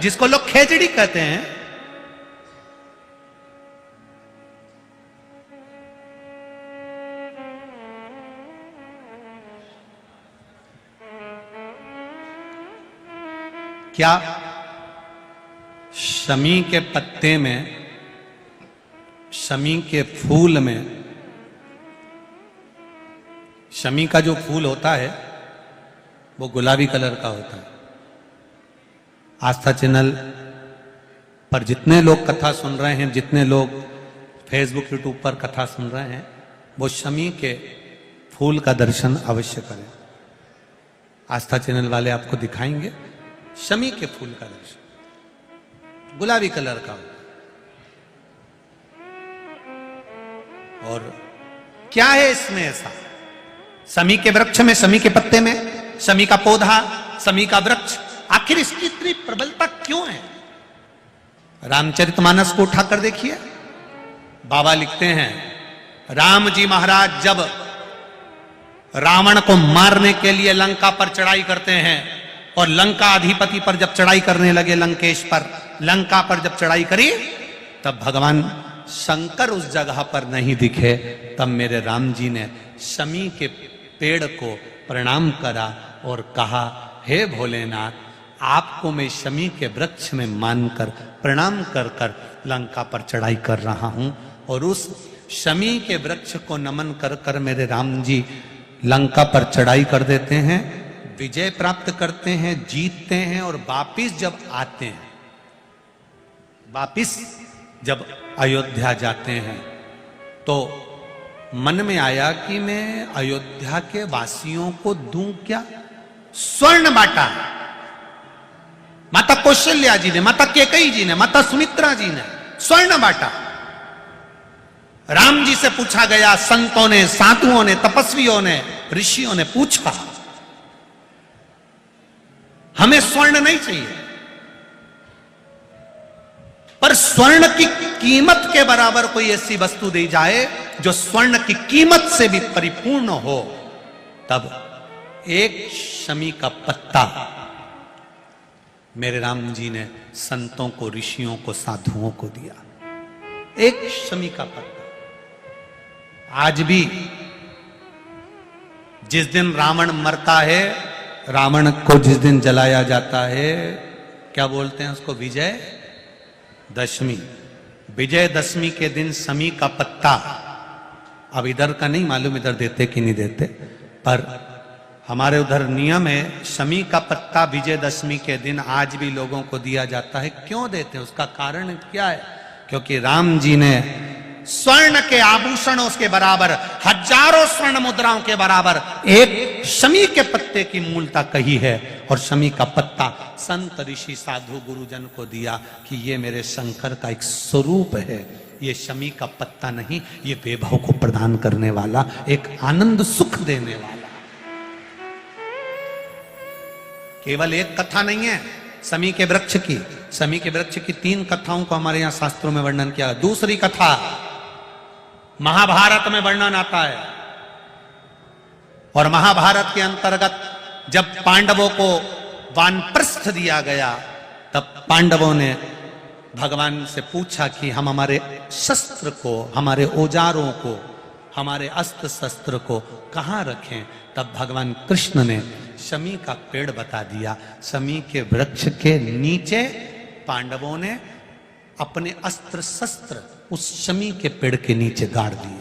जिसको लोग खेजड़ी कहते हैं, क्या शमी के पत्ते में, शमी के फूल में, शमी का जो फूल होता है वो गुलाबी कलर का होता है। आस्था चैनल पर जितने लोग कथा सुन रहे हैं, जितने लोग फेसबुक यूट्यूब पर कथा सुन रहे हैं, वो शमी के फूल का दर्शन अवश्य करें। आस्था चैनल वाले आपको दिखाएंगे शमी के फूल का दर्शन, गुलाबी कलर का होता है। और क्या है इसमें ऐसा? शमी के वृक्ष में, शमी के पत्ते में, शमी का पौधा, शमी का वृक्ष, आखिर इसकी इतनी प्रबलता क्यों है? रामचरितमानस को उठाकर देखिए, बाबा लिखते हैं, राम जी महाराज जब रावण को मारने के लिए लंका पर चढ़ाई करते हैं और लंका अधिपति पर जब चढ़ाई करने लगे, लंकेश पर, लंका पर जब चढ़ाई करी, तब भगवान शंकर उस जगह पर नहीं दिखे। तब मेरे राम जी ने शमी के पेड़ को प्रणाम करा और कहा, हे भोलेनाथ, आपको मैं शमी के वृक्ष में मानकर प्रणाम कर कर लंका पर चढ़ाई कर रहा हूं। और उस शमी के वृक्ष को नमन कर कर मेरे राम जी लंका पर चढ़ाई कर देते हैं, विजय प्राप्त करते हैं, जीतते हैं। और वापिस जब आते हैं, वापिस जब अयोध्या जाते हैं, तो मन में आया कि मैं अयोध्या के वासियों को दूं क्या? स्वर्ण बांटा। माता कौशल्या जी ने, माता कैकेयी जी ने, माता सुमित्रा जी ने स्वर्ण बांटा। राम जी से पूछा गया, संतों ने, साधुओं ने, तपस्वियों ने, ऋषियों ने पूछा, हमें स्वर्ण नहीं चाहिए, पर स्वर्ण की कीमत के बराबर कोई ऐसी वस्तु दी जाए जो स्वर्ण की कीमत से भी परिपूर्ण हो। तब एक शमी का पत्ता मेरे राम जी ने संतों को, ऋषियों को, साधुओं को दिया। एक शमी का पत्ता। आज भी जिस दिन रावण मरता है, रावण को जिस दिन जलाया जाता है, क्या बोलते हैं उसको? विजय दशमी। विजय दशमी के दिन शमी का पत्ता, अब इधर का नहीं मालूम इधर देते कि नहीं देते, पर हमारे उधर नियम है, शमी का पत्ता विजयदशमी के दिन आज भी लोगों को दिया जाता है। क्यों देते हैं? उसका कारण क्या है? क्योंकि राम जी ने स्वर्ण के आभूषणों के बराबर, हजारों स्वर्ण मुद्राओं के बराबर एक शमी के पत्ते की मूलता कही है। और शमी का पत्ता संत, ऋषि, साधु, गुरुजन को दिया कि ये मेरे शंकर का एक स्वरूप है। ये शमी का पत्ता नहीं, ये वैभव को प्रदान करने वाला, एक आनंद सुख देने वाला। केवल एक कथा नहीं है शमी के वृक्ष की। शमी के वृक्ष की 3 कथाओं को हमारे यहां शास्त्रों में वर्णन किया। दूसरी कथा महाभारत में वर्णन आता है, और महाभारत के अंतर्गत जब पांडवों को वानप्रस्थ दिया गया, तब पांडवों ने भगवान से पूछा कि हम हमारे शस्त्र को, हमारे औजारों को, हमारे अस्त्र शस्त्र को कहां रखें? तब भगवान कृष्ण ने शमी का पेड़ बता दिया। शमी के वृक्ष के नीचे पांडवों ने अपने अस्त्र शस्त्र उस शमी के पेड़ के नीचे गाड़ दिए।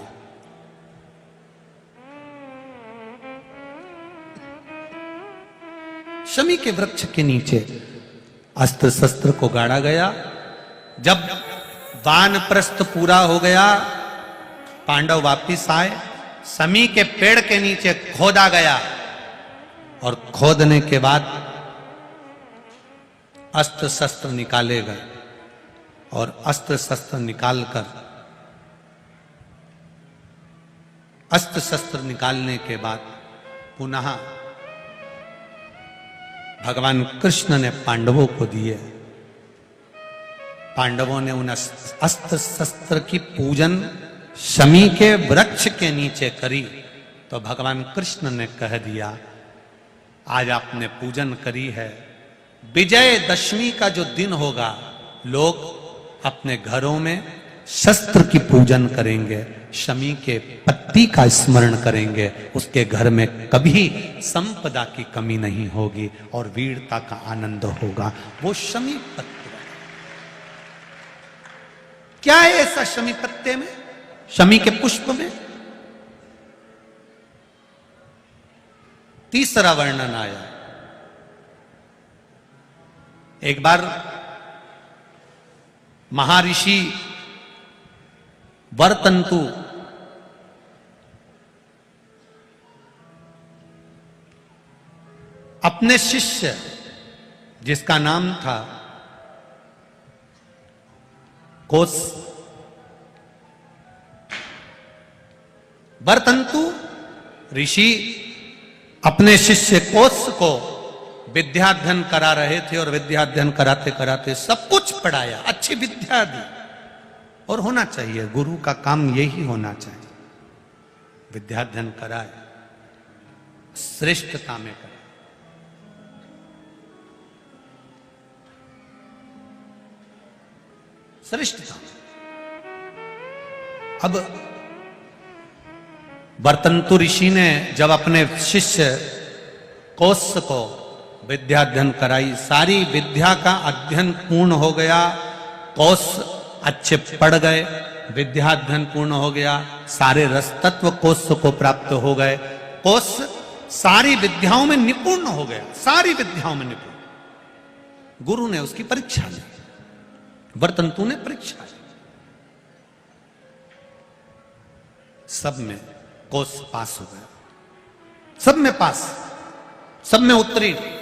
शमी के वृक्ष के नीचे अस्त्र शस्त्र को गाड़ा गया। जब वानप्रस्थ पूरा हो गया, पांडव वापिस आए, शमी के पेड़ के नीचे खोदा गया, और खोदने के बाद अस्त्र शस्त्र निकाले गए। और अस्त्र शस्त्र निकालकर, अस्त्र शस्त्र निकालने के बाद पुनः भगवान कृष्ण ने पांडवों को दिए। पांडवों ने उन अस्त्र शस्त्र की पूजन शमी के वृक्ष के नीचे करी। तो भगवान कृष्ण ने कह दिया, आज आपने पूजन करी है, विजयदशमी का जो दिन होगा, लोग अपने घरों में शस्त्र की पूजन करेंगे, शमी के पत्ती का स्मरण करेंगे, उसके घर में कभी संपदा की कमी नहीं होगी और वीरता का आनंद होगा। वो शमी पत्ते, क्या है ऐसा शमी पत्ते में, शमी के पुष्प में? तीसरा वर्णन आया। एक बार महर्षि वरतंतु अपने शिष्य, जिसका नाम था कोस, वरतंतु ऋषि अपने शिष्य कोस को विद्याध्ययन करा रहे थे और विद्याध्ययन कराते कराते सब कुछ पढ़ाया, अच्छी विद्या दी। और होना चाहिए, गुरु का काम यही होना चाहिए, विद्याध्ययन कराए, श्रेष्ठता में कराए। श्रेष्ठता। अब वरतंतु ऋषि ने जब अपने शिष्य कोस को विद्याध्ययन कराई, सारी विद्या का अध्ययन पूर्ण हो गया, कोस अच्छे पढ़ गए, विद्याध्ययन पूर्ण हो गया, सारे रस तत्व कोस को प्राप्त हो गए, कोस सारी विद्याओं में निपुण हो गया, सारी विद्याओं में निपुण। गुरु ने उसकी परीक्षा ली, वरतंतु ने परीक्षा ली, सब में कोस पास हो गया, सब में पास, सब में उत्तीर्ण।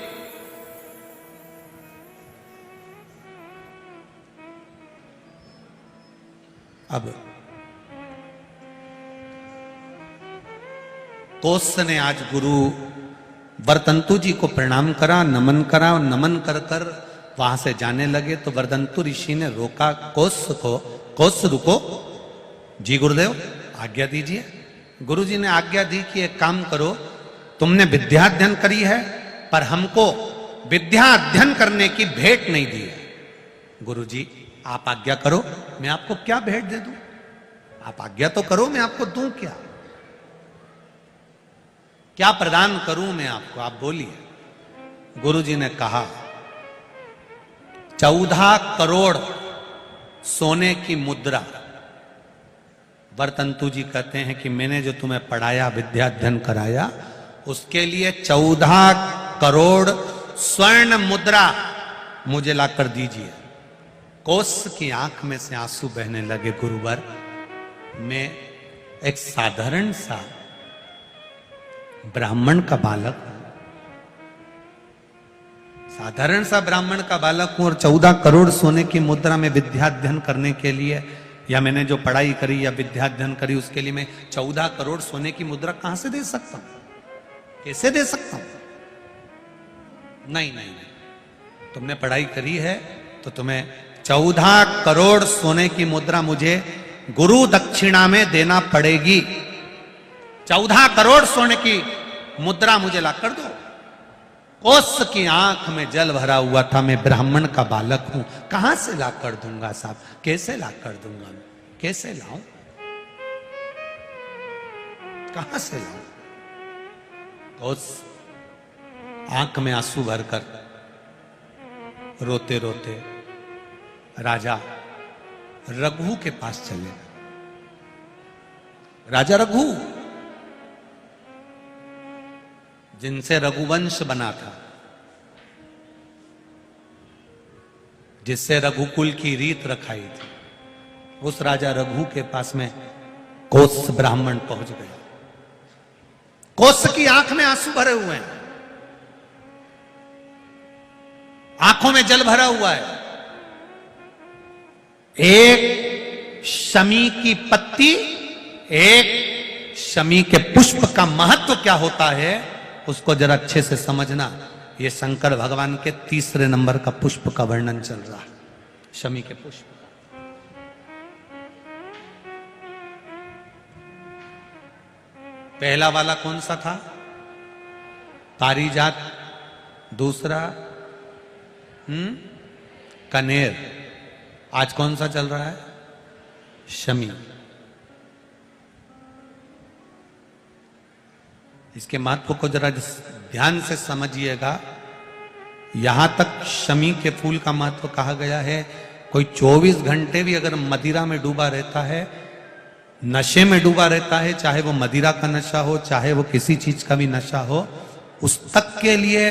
अब कोस ने आज गुरु वरतंतु जी को प्रणाम करा, नमन करा, और नमन कर कर वहां से जाने लगे तो वरतंतु ऋषि ने रोका कोस को, कोस रुको, जी गुरुदेव आज्ञा दीजिए। गुरु जी ने आज्ञा दी कि एक काम करो, तुमने विद्या अध्ययन करी है पर हमको विद्या अध्ययन करने की भेंट नहीं दी है। गुरु जी आप आज्ञा करो, मैं आपको क्या भेंट दे दूं? आप आज्ञा तो करो, मैं आपको दूं क्या? क्या प्रदान करूं मैं आपको, आप बोलिए। गुरु जी ने कहा 14 करोड़ सोने की मुद्रा। वरतंतु जी कहते हैं कि मैंने जो तुम्हें पढ़ाया, विद्या अध्ययन कराया, उसके लिए 14 करोड़ स्वर्ण मुद्रा मुझे लाकर दीजिए। कोस की आंख में से आंसू बहने लगे। गुरुवर, मैं एक साधारण सा ब्राह्मण का बालक हूं, साधारण सा ब्राह्मण का बालक हूं और 14 करोड़ सोने की मुद्रा में विद्या अध्ययन करने के लिए, या मैंने जो पढ़ाई करी या विद्या अध्ययन करी उसके लिए मैं 14 करोड़ सोने की मुद्रा कहां से दे सकता हूं? कैसे दे सकता हूं? नहीं नहीं नहीं, तुमने पढ़ाई करी है तो तुम्हें 14 करोड़ सोने की मुद्रा मुझे गुरु दक्षिणा में देना पड़ेगी। 14 करोड़ सोने की मुद्रा मुझे ला कर दो। कोस की आंख में जल भरा हुआ था, मैं ब्राह्मण का बालक हूं, कहां से ला कर दूंगा साहब, कैसे ला कर दूंगा मैं, कैसे लाऊं, कहां से लाऊं? कोस आंख में आंसू भरकर रोते रोते राजा रघु के पास चले। राजा रघु, जिनसे रघुवंश बना था, जिससे रघुकुल की रीत रखाई थी, उस राजा रघु के पास में कोस ब्राह्मण पहुंच गया। कोस की आंख में आंसू भरे हुए हैं, आंखों में जल भरा हुआ है। एक शमी की पत्ती, एक शमी के पुष्प का महत्व क्या होता है उसको जरा अच्छे से समझना। ये शंकर भगवान के 3 नंबर का पुष्प का वर्णन चल रहा है, शमी के पुष्प। पहला वाला कौन सा था? पारिजात, दूसरा कनेर। आज कौन सा चल रहा है? शमी। इसके महत्व को जरा ध्यान से समझिएगा। यहां तक शमी के फूल का महत्व कहा गया है, कोई 24 घंटे भी अगर मदिरा में डूबा रहता है, नशे में डूबा रहता है, चाहे वो मदिरा का नशा हो, चाहे वो किसी चीज का भी नशा हो, उस तक के लिए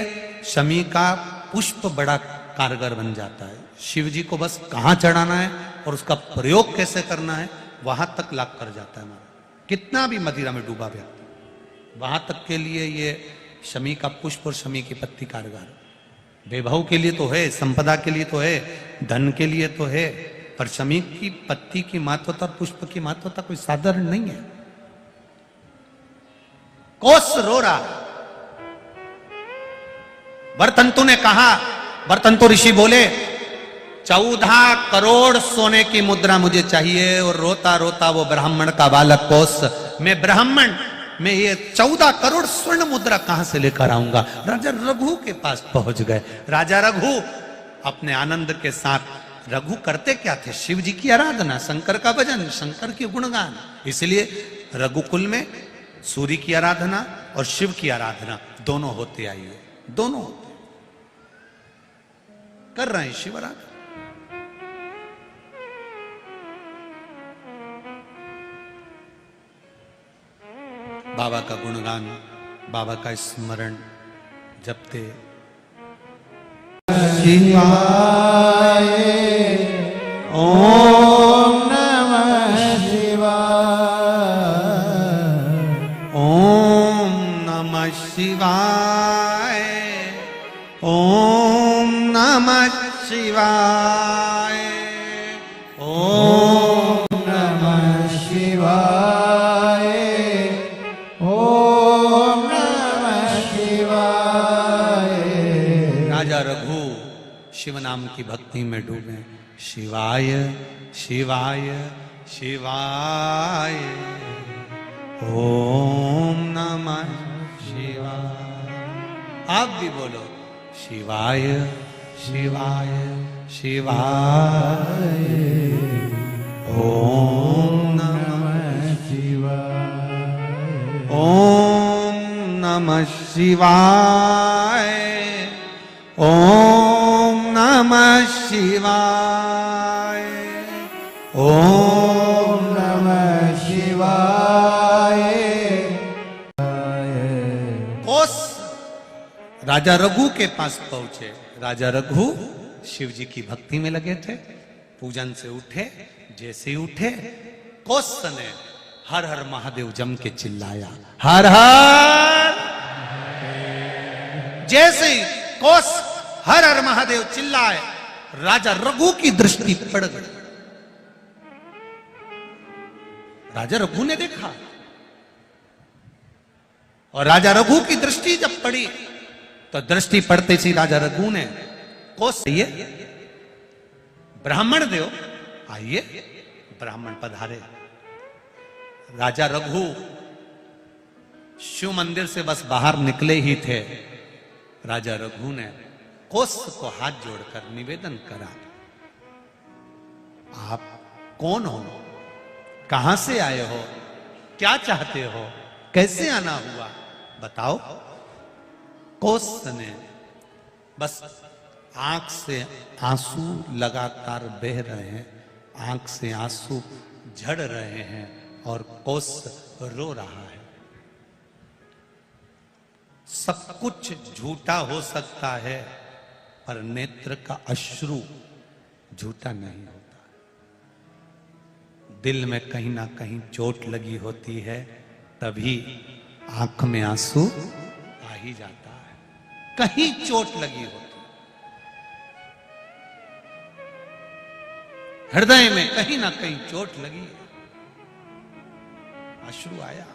शमी का पुष्प बड़ा कारगर बन जाता है। शिव जी को बस कहां चढ़ाना है और उसका प्रयोग कैसे करना है, वहां तक लाभ कर जाता है हमारा। कितना भी मदिरा में डूबा व्यक्ति, वहां तक के लिए ये शमी का पुष्प और शमी की पत्ती कारगर। वैभव के लिए तो है, संपदा के लिए तो है, धन के लिए तो है, पर शमी की पत्ती की महत्वता और पुष्प की महत्वता कोई साधारण नहीं है। कोस रो रहा। वर्तंतु ने कहा, वर्तंतु ऋषि बोले 14 करोड़ सोने की मुद्रा मुझे चाहिए, और रोता रोता वो ब्राह्मण का बालक कोस, मैं ब्राह्मण, मैं ये 14 करोड़ स्वर्ण मुद्रा कहां से लेकर आऊंगा। राजा रघु के पास पहुंच गए। राजा रघु अपने आनंद के साथ, रघु करते क्या थे? शिव जी की आराधना, शंकर का भजन, शंकर के गुणगान। इसलिए रघुकुल में सूर्य की आराधना और शिव की आराधना दोनों होते आई है, दोनों होते कर रहे हैं शिव आराधना। बाबा का गुणगान, बाबा का स्मरण जपते। शिवाय ओम नमः शिवाय, ओम नमः शिवाय, ओम नमः शिवाय, ओम नमः शिवाय, ओम नमः शिवाय। राजा रघु शिव नाम की भक्ति में डूबे। शिवाय शिवाय शिवाय, ओम नमः शिवाय। आप भी बोलो शिवाय शिवाय शिवाय, ओम नमः शिवाय, ओम नमः शिवाय, ओम नमः शिवाय, ओम नमः शिवाय। कोस राजा रघु के पास पहुंचे। राजा रघु शिव जी की भक्ति में लगे थे, पूजन से उठे। जैसे ही उठे, कोस ने हर हर महादेव जम के चिल्लाया, हर हर। जैसे ही कोस हर हर महादेव चिल्लाए, राजा रघु की दृष्टि पड़ गई। राजा रघु ने देखा, और राजा रघु की दृष्टि जब पड़ी, तो दृष्टि पड़ते ही राजा रघु ने कोस, आइए ब्राह्मण देव, आइए ब्राह्मण पधारे। राजा रघु शिव मंदिर से बस बाहर निकले ही थे, राजा रघु ने कोस को हाथ जोड़कर निवेदन करा, आप कौन हो, कहां से आए हो, क्या चाहते हो, कैसे आना हुआ, बताओ। कोस ने बस आंख से आंसू लगातार बह रहे हैं, आंख से आंसू झड़ रहे हैं, और कोस रो रहा है। सब कुछ झूठा हो सकता है, पर नेत्र का अश्रु झूठा नहीं होता। दिल में कहीं ना कहीं चोट लगी होती है, तभी आंख में आंसू आ ही जाता है। कहीं चोट लगी होती, हृदय में कहीं ना कहीं चोट लगी, अश्रु आया।